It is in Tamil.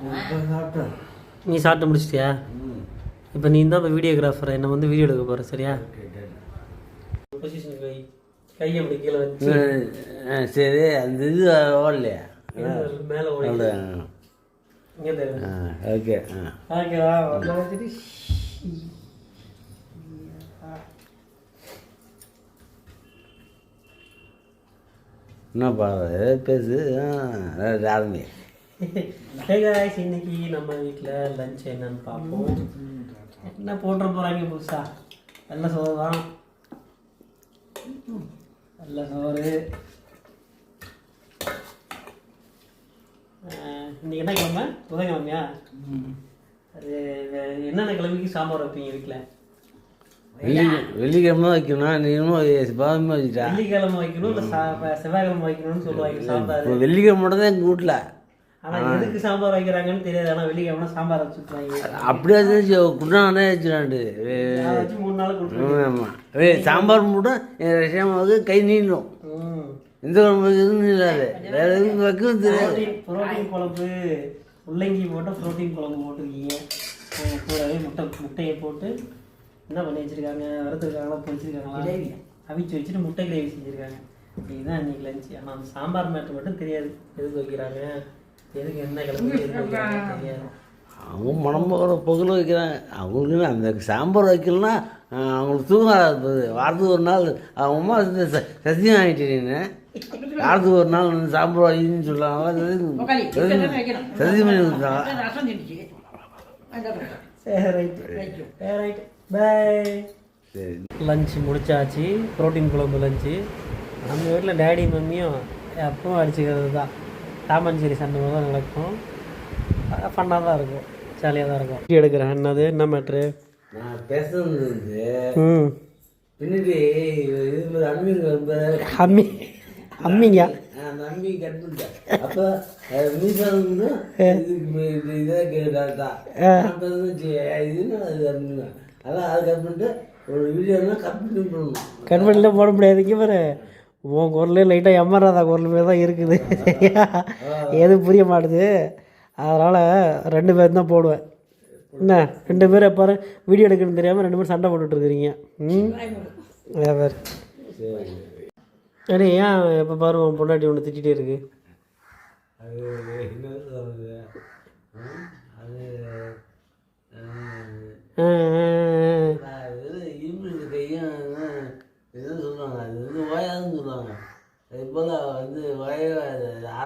நீ சாப்பிட்டு முடிச்சிட்டியா? இப்போ நீ தான் இப்போ வீடியோகிராஃபர், என்ன வந்து வீடியோ எடுக்க போகிற, சரியா? பொசிஷன் கையை அப்படி கீழே வச்சு. சரி, அந்த இது ஓடலையா? மேலே ஓடல. இங்கே தெரியும். ஓகே. ஓகேவா? வச்சுட்டு என்னப்பா பேசு ஆரம்பி. இன்னைக்கு நம்ம வீட்டில் லஞ்ச் என்னன்னு பார்ப்போம். என்ன போட்டுற போகிறாங்க புதுசா? நல்ல சோறு தான், நல்ல சோறு. இன்னைக்கு என்ன கிழமை? புதன்கிழமையா? அது என்னென்ன கிழமைக்கு சாம்பார் வைப்பீங்க வீட்டில்? வெள்ளிக்கிழமை வைக்கணும். நீங்களும் பாவமே வச்சுட்டா வெள்ளிக்கிழமை வைக்கணும், இல்லை செவ்வாய்க்கிழமை வைக்கணும்னு சொல்லுவாங்க சாம்பார். வெள்ளிக்கிழமை மட்டும் தான் எங்கள் வீட்டில். ஆனால் எதுக்கு சாம்பார் வைக்கிறாங்கன்னு தெரியாது. ஆனால் வெள்ளிக்கிழமை சாம்பார் வச்சுருவாங்க. அப்படியே குண்டானே வச்சுடாண்டு வச்சு 3 நாள் கொடுத்துருவாங்க. ஆமாம், சாம்பார் மட்டும் என் விஷயமாக கை நீண்டும். இந்த குழம்பு எதுவும் இல்லாது, வேற எதுவும் வைக்கவும் தெரியாது. புரோட்டீன் குழம்பு, முள்ளங்கி போட்டு புரோட்டீன் குழம்பு போட்டுருக்கீங்க. கூடவே முட்டையை போட்டு என்ன பண்ணி வச்சுருக்காங்க, வறுத்துருக்காங்களா பொரிச்சிருக்காங்களா, அவிச்சு வச்சுட்டு முட்டை கிரேவி செஞ்சுருக்காங்க. இதுதான் இன்றைக்கி லஞ்சு. ஆனால் அந்த சாம்பார் மேட்ரு மட்டும் தெரியாது, எதுக்கு வைக்கிறாங்க, எதுக்கு என்ன கிழமை எதுக்கு வைக்கிறாங்க தெரியாது. அவங்க மனம்போட பொங்கல் வைக்கிறாங்க. அவங்களுக்கு அந்த சாம்பார் வைக்கலன்னா அவங்களுக்கு தூங்காது. வாரத்துக்கு ஒரு நாள் அவங்க அம்மா சத்தியம் ஆகிட்டீங்கன்னு வாரத்துக்கு ஒரு நாள் வந்து சாம்பார் வைக்கணும்னு சொல்லுவாங்க. சத்தியம் பண்ணி கொடுத்தாங்க. பாய். சரி, லஞ்சு முடிச்சாச்சு. ப்ரோட்டீன் குழம்பு லஞ்சு. நம்ம வீட்டில் டேடி மம்மியும் எப்பவும் அடிச்சுக்கிறது தான். டாமன் சரி சண்டை தான் நடக்கும். ஃபன்னாக தான் இருக்கும், ஜாலியாக தான் இருக்கும். எடுக்கிறேன். என்னது, என்ன மேட்ரு? நான் பேசுறது பின்னாடி அம்மிங்க அந்த அம்மி கட் பண்ணிட்டேன். அப்போ மீசா வந்து இதாக கேட்டாதான் இதுன்னு அது அம்மிங்க. அதான் அது கட் பண்ணிட்டு ஒரு வீடியோலாம் கட் பண்ணி போடணும். கட் பண்ணிலாம் போட முடியாது. இங்கே பாரு, உன் குரலே லைட்டாக எம்மராதா குரல் மாரி தான் இருக்குது. எதுவும் புரிய மாட்டுது. அதனால் 2 பேர் தான் போடுவேன். என்ன 2 பேர் பாரு, வீடியோ எடுக்கணும்னு தெரியாமல் 2 பேரும் சண்டை போட்டுட்ருக்குறீங்க. வேறு அடே, ஏன் எப்போ பாரு உன் பொண்டாட்டி ஒன்று திட்டிகிட்டே இருக்கு? அது என்ன சொல்கிறது, அது